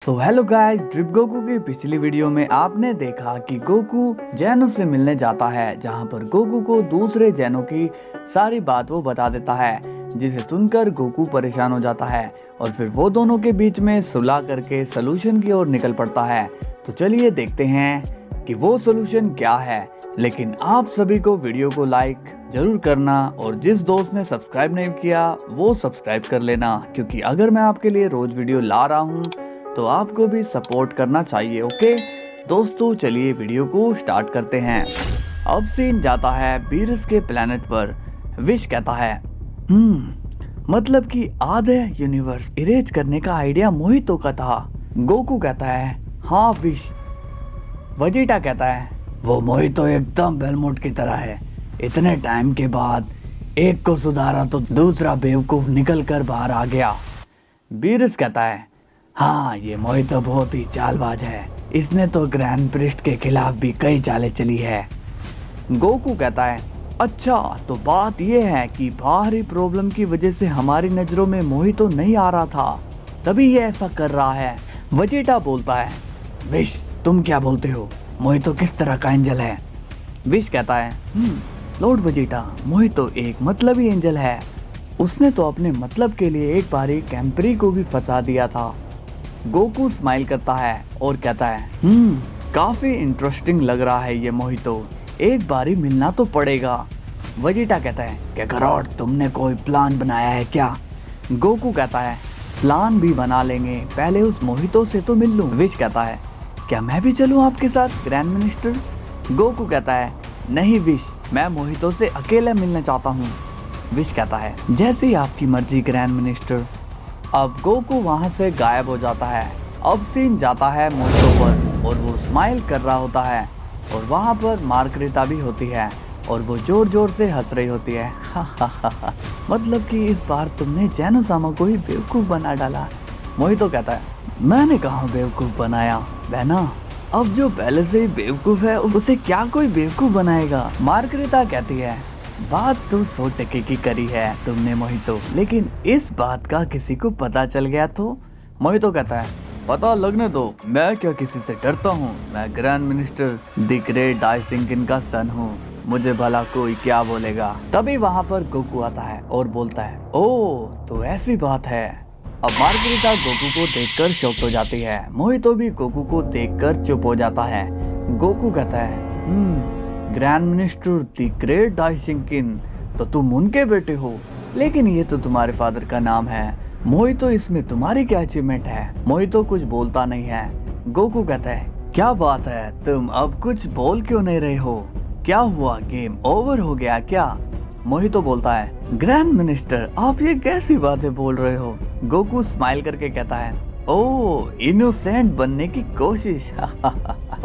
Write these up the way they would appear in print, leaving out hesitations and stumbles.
So hello guys, drip Goku की पिछली video में आपने देखा कि गोकू जैनो से मिलने जाता है, जहां पर गोकू को दूसरे जैनो की सारी बात वो बता देता है, जिसे सुनकर गोकू परेशान हो जाता है और फिर वो दोनों के बीच में सुलह करके सलूशन की ओर निकल पड़ता है। तो चलिए देखते हैं कि वो सलूशन क्या है। लेकिन आप सभी को वीडियो को लाइक जरूर करना और जिस दोस्त ने सब्सक्राइब नहीं किया वो सब्सक्राइब कर लेना, क्योंकि अगर मैं आपके लिए रोज वीडियो ला रहा हूँ तो आपको भी सपोर्ट करना चाहिए। ओके दोस्तों, चलिए वीडियो को स्टार्ट करते हैं। अब सीन जाता है बीरस के प्लेनेट पर। विश कहता है मतलब कि आधे यूनिवर्स इरेज करने का आइडिया मोहितो का था। गोकू कहता है हाँ विश। वेजिटा कहता है वो मोहितो एकदम बेलमोट की तरह है, इतने टाइम के बाद एक को सुधारा तो दूसरा बेवकूफ निकल कर बाहर आ गया। बीरस कहता है हाँ ये मोहितो बहुत ही चालबाज है, इसने तो ग्रैंड प्रिस्ट के खिलाफ भी कई चालें चली है। गोकू कहता है अच्छा तो बात यह है कि बाहरी प्रॉब्लम की वजह से हमारी नजरों में मोहितो नहीं आ रहा था, तभी ये ऐसा कर रहा है। वेजिटा बोलता है विश तुम क्या बोलते हो, मोहितो किस तरह का एंजल है? विश कहता है लॉर्ड वेजिटा, मोहितो एक मतलबी एंजल है, उसने तो अपने मतलब के लिए एक बारी कैंपरी को भी फंसा दिया था। गोकू स्माइल करता है और कहता है काफी इंटरेस्टिंग लग रहा है ये मोहितो, एक बारी मिलना तो पड़ेगा। वेजिटा कहता है क्या गरॉड तुमने कोई प्लान बनाया है क्या? गोकू कहता है प्लान भी बना लेंगे, पहले उस मोहितो से तो मिल लूं। विश कहता है क्या मैं भी चलूं आपके साथ ग्रैंड मिनिस्टर? गोकू कहता है नहीं विश, मैं मोहितो से अकेले मिलना चाहता हूँ। विश कहता है जैसे ही आपकी मर्जी ग्रैंड मिनिस्टर। अब गोकू वहाँ से गायब हो जाता है। अब सीन जाता है मोहितो पर और वो स्माइल कर रहा होता है और वहाँ पर मार्गरेटा भी होती है और वो जोर जोर से हंस रही होती है। मतलब कि इस बार तुमने जैनो सामा को ही बेवकूफ़ बना डाला। मोहितो कहता है मैंने कहाँ बेवकूफ़ बनाया बहना, अब जो पहले से ही बेवकूफ़ है उसे क्या कोई बेवकूफ़ बनाएगा। मार्गरेटा कहती है बात तो 100% की करी है तुमने मोहितो, लेकिन इस बात का किसी को पता चल गया तो? मोहितो कहता है पता लगने दो, मैं क्या किसी से डरता हूँ, मैं ग्रैंड मिनिस्टर द ग्रेट डाइसिंकिन का सन हूँ, मुझे भला कोई क्या बोलेगा। तभी वहाँ पर गोकू आता है और बोलता है ओह तो ऐसी बात है। अब मार्गरेटा गोकू को देखकर शॉक हो जाती है, मोहितो भी गोकू को देखकर चुप हो जाता है। गोकू कहता है ग्रैंड मिनिस्टर द ग्रेट डाइसिंकिन, तो तुम उनके बेटे हो, लेकिन ये तो तुम्हारे फादर का नाम है। मोहितो इसमें तुम्हारी क्या अचीवमेंट है? मोहितो कुछ बोलता नहीं है। गोकू कहता है क्या बात है, तुम अब कुछ बोल क्यों नहीं रहे हो? क्या हुआ, गेम ओवर हो गया क्या? मोहितो बोलता है ग्रैंड मिनिस्टर आप ये कैसी बातें बोल रहे हो? गोकू स्माइल करके कहता है ओह इनोसेंट बनने की कोशिश।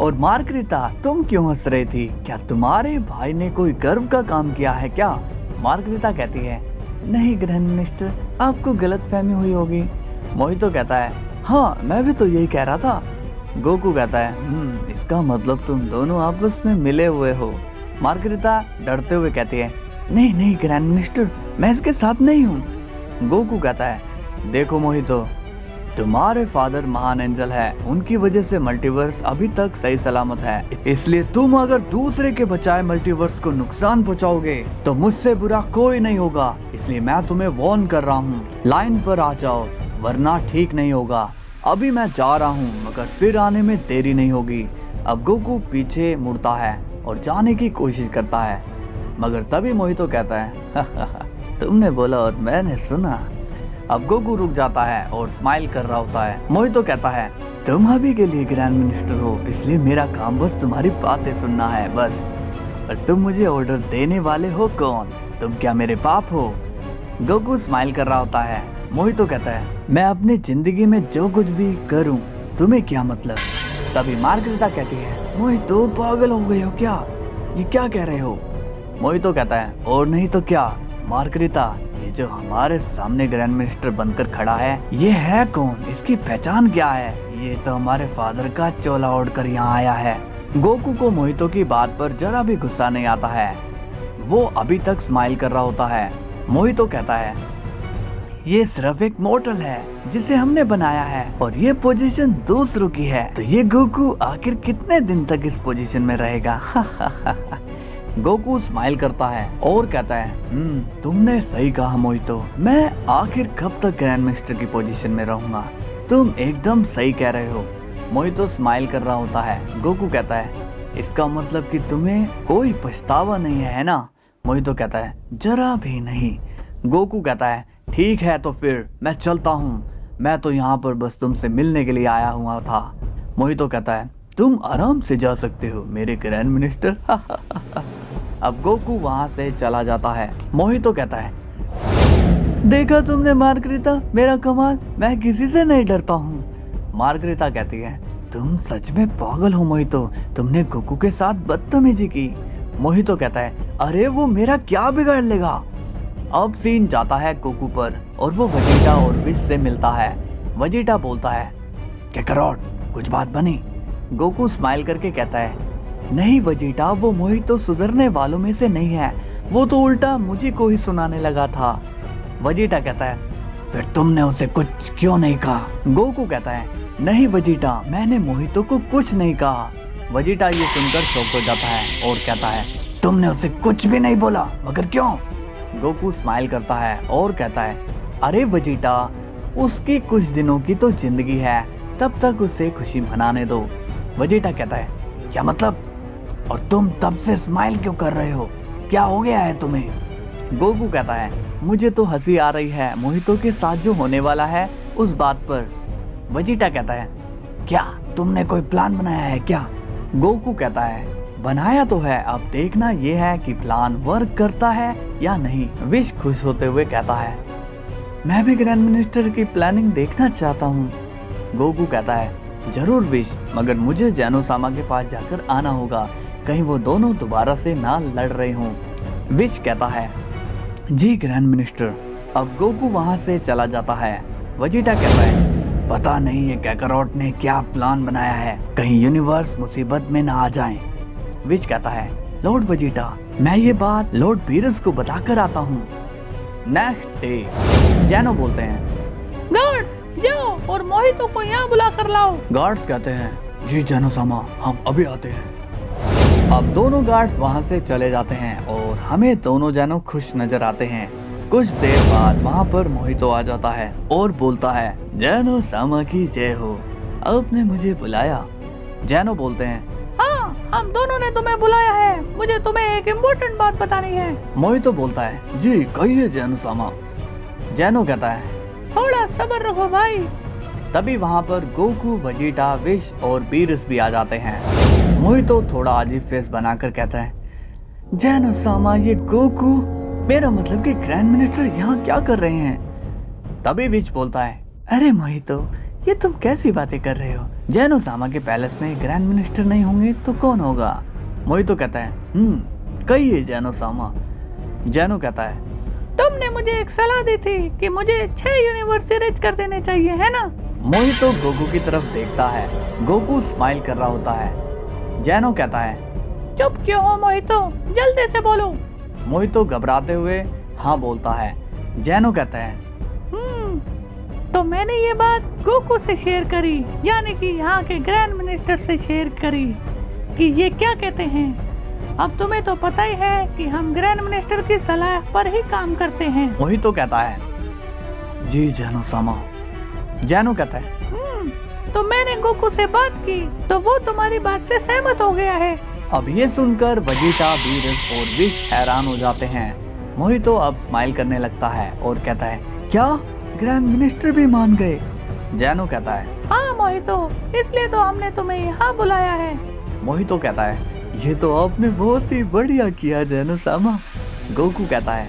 और मार्गरेटा तुम क्यों हंस रही थी, क्या तुम्हारे भाई ने कोई गर्व का काम किया है क्या? मार्गरेटा कहती है नहीं ग्रैंड मिनिस्टर, आपको गलतफहमी हुई होगी। मोहितो कहता है हाँ मैं भी तो यही कह रहा था। गोकू कहता है इसका मतलब तुम दोनों आपस में मिले हुए हो। मार्गरेटा डरते हुए कहती है नहीं नहीं ग्रैंड मिनिस्टर, मैं इसके साथ नहीं हूँ। गोकू कहता है देखो मोहितो, तुम्हारे फादर महान एंजल है, उनकी वजह से मल्टीवर्स अभी तक सही सलामत है, इसलिए तुम अगर दूसरे के बचाए मल्टीवर्स को नुकसान पहुंचाओगे तो मुझसे बुरा कोई नहीं होगा, इसलिए मैं तुम्हें वार्न कर रहा हूँ, लाइन पर आ जाओ वरना ठीक नहीं होगा। अभी मैं जा रहा हूँ मगर फिर आने में देरी नहीं होगी। अब गोकू पीछे मुड़ता है और जाने की कोशिश करता है, मगर तभी मोहितो कहता है तुमने बोला और मैंने सुना। अब गोकू रुक जाता है और स्माइल कर रहा होता है। मोहितो कहता है तुम अभी के लिए ग्रैंड मिनिस्टर हो, इसलिए मेरा काम बस तुम्हारी बातें सुनना है बस, पर तुम मुझे ऑर्डर देने वाले हो कौन? तुम क्या मेरे बाप हो? गोकू स्माइल कर रहा होता है। मोहितो कहता है मैं अपनी जिंदगी में जो कुछ भी करूं तुम्हें क्या मतलब? तभी मार्गरेटा कहती है मोहितो पागल हो गए हो क्या, ये क्या कह रहे हो? मोहितो कहता है और नहीं तो क्या मार्गरेटा, ये जो हमारे सामने ग्रैंड मिनिस्टर बनकर खड़ा है ये है कौन, इसकी पहचान क्या है? ये तो हमारे फादर का चोला ओढ़कर यहाँ आया है। गोकू को मोहितो की बात पर जरा भी गुस्सा नहीं आता है, वो अभी तक स्माइल कर रहा होता है। मोहितो कहता है ये सिर्फ एक मॉडल है जिसे हमने बनाया है और ये पोजीशन दूसरों की है। तो ये गोकू आखिर कितने दिन तक इस पोजीशन में रहेगा? गोकू स्माइल करता है और कहता है तुमने सही कहा मोहितो, मैं आखिर कब तक ग्रैंड मास्टर की पोजीशन में रहूंगा? तुम एकदम सही कह रहे हो। मोहितो स्माइल कर रहा होता है। गोकू कहता है इसका मतलब कि तुम्हें कोई पछतावा नहीं है ना? मोहितो कहता है जरा भी नहीं। गोकू कहता है ठीक है तो फिर मैं चलता हूँ, मैं तो यहाँ पर बस तुमसे मिलने के लिए आया हुआ था। मोहितो कहता है तुम आराम से जा सकते हो मेरे ग्रैंड मिनिस्टर। अब गोकू वहाँ से चला जाता है। मोहितो कहता है देखा तुमने मार्गरीता, मेरा कमाल, मैं किसी से नहीं डरता हूँ। मार्गरीता कहती है तुम सच में पागल हो मोहितो, तुमने गोकू के साथ बदतमीजी की। मोहितो कहता है अरे वो मेरा क्या बिगाड़ लेगा। अब सीन जाता है गोकू पर और वो वेजिटा और विश से मिलता है। वेजिटा बोलता है काकारोट कुछ बात बनी? गोकू स्माइल करके कहता है नहीं वेजिटा, वो मोहितो सुधरने वालों में से नहीं है, वो तो उल्टा मुझे को ही सुनाने लगा था। वेजिटा कहता है फिर तुमने उसे कुछ क्यों नहीं कहा? गोकू कहता है नहीं वेजिटा, मैंने मोहितो को कुछ नहीं कहा। वेजिटा ये सुनकर शॉक हो जाता है और कहता है तुमने उसे कुछ भी नहीं बोला, मगर क्यों? गोकू स्माइल करता है और कहता है अरे वेजिटा, उसकी कुछ दिनों की तो जिंदगी है, तब तक उसे खुशी मनाने दो। वेजिटा कहता है क्या मतलब? और तुम तब से स्माइल क्यों कर रहे हो, क्या हो गया है तुम्हें? गोकू कहता है मुझे तो हंसी आ रही है मोहितो के साथ जो होने वाला है उस बात पर। वेजिटा कहता है क्या तुमने कोई प्लान बनाया है क्या? गोकू कहता है बनाया तो है, अब देखना ये है कि प्लान वर्क करता है या नहीं। विश खुश होते हुए कहता है मैं भी ग्रैंड मिनिस्टर की प्लानिंग देखना चाहता हूँ। गोकू कहता है जरूर विश, मगर मुझे जैनो-सामा के पास जाकर आना होगा, कहीं वो दोनों दोबारा से ना लड़ रहे हों। विश कहता है जी ग्रैंड मिनिस्टर। अब गोकू वहाँ से चला जाता है। वेजिटा कहता है पता नहीं ये काकारोट ने क्या प्लान बनाया है, कहीं यूनिवर्स मुसीबत में ना आ जाए। विश कहता है लॉर्ड वेजिटा, मैं ये बात लॉर्ड बीरस को बताकर आता हूँ। नेक्स्ट डे जैनो बोलते हैं गार्ड्स जाओ और मोहितो को यहाँ बुला कर लाओ। गार्ड्स कहते हैं जी जैनो-सामा, हम अभी आते हैं। अब दोनों गार्ड्स वहाँ से चले जाते हैं और हमें दोनों जैनो खुश नजर आते हैं। कुछ देर बाद वहाँ पर मोहितो आ जाता है और बोलता है जैनो-सामा की जय हो, आपने मुझे बुलाया। जैनो बोलते हैं हाँ, हम दोनों ने तुम्हें बुलाया है, मुझे तुम्हें एक इम्पोर्टेंट बात बतानी है। मोहितो बोलता है जी कहिए जैनो-सामा। जैनो कहता है थोड़ा सब्र रखो भाई। तभी वहाँ पर गोकू, वेजिटा, विश और बीरस भी आ जाते हैं। मोहितो थोड़ा अजीब फेस बनाकर कहता है जैनो-सामा, ये गोकू, मेरा मतलब कि ग्रैंड मिनिस्टर यहाँ क्या कर रहे हैं? तभी विच बोलता है अरे मोहितो, ये तुम कैसी बातें कर रहे हो? जैनो-सामा के पैलेस में ग्रैंड मिनिस्टर नहीं होंगे तो कौन होगा? मोहितो कहता है कहिए जैनो-सामा। जैनो कहता है तुमने मुझे एक सलाह दी थी कि मुझे 6 यूनिवर्स रेज कर देने चाहिए, है ना? मोहितो गोकू की तरफ देखता है। गोकू स्माइल कर रहा होता है। जैनो कहता है चुप क्यों हो मोहितो, जल्दी से बोलो। मोहितो घबराते हुए हाँ बोलता है। जैनो कहता है तो मैंने ये बात गोकू से शेयर करी, यानी कि यहाँ के ग्रैंड मिनिस्टर से शेयर करी कि ये क्या कहते हैं। अब तुम्हें तो पता ही है कि हम ग्रैंड मिनिस्टर की सलाह पर ही काम करते हैं। मोहितो कहता है जी जैनो-सामा। जैनो कहता है तो मैंने गोकू से बात की तो वो तुम्हारी बात से सहमत हो गया है। अब ये सुनकर वेजिटा, बीरस और विश हैरान हो जाते हैं। मोहितो अब स्माइल करने लगता है और कहता है क्या ग्रैंड मिनिस्टर भी मान गए? जैनो कहता है हाँ मोहितो, इसलिए तो हमने तुम्हें यहाँ बुलाया है। मोहितो कहता है ये तो आपने बहुत ही बढ़िया किया जैनो-सामा। गोकू कहता है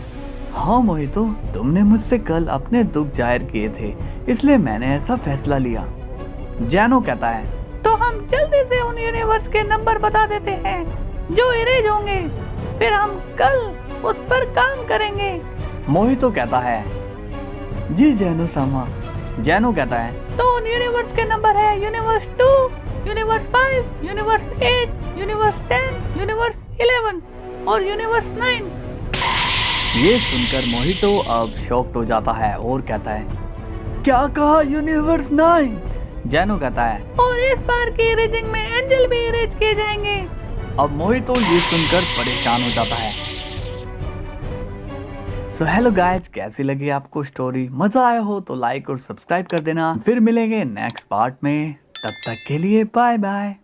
हाँ मोहितो, तुमने मुझसे कल अपने दुख जाहिर किए थे, इसलिए मैंने ऐसा फैसला लिया। जैनो कहता है तो हम जल्दी से उन यूनिवर्स के नंबर बता देते हैं जो इरेज होंगे, फिर हम कल उस पर काम करेंगे। मोहितो कहता है जी जैनो-सामा। जैनो कहता है तो उन यूनिवर्स के नंबर है universe 2, universe 5, universe 8, universe 10, universe 11 और यूनिवर्स 9। ये सुनकर मोहितो अब शॉक्ड हो जाता है और कहता है, क्या कहा यूनिवर्स 9? जैनो कहता है, और इस बार की रेजिंग में एंजल भी रेज किए जाएंगे। अब मोहितो ये सुनकर परेशान हो जाता है। सो हेलो गाइज, कैसी लगी आपको स्टोरी? मजा आया हो तो लाइक और सब्सक्राइब कर देना। फिर मिलेंगे नेक्स्ट पार्ट में, तब तक के लिए बाय बाय।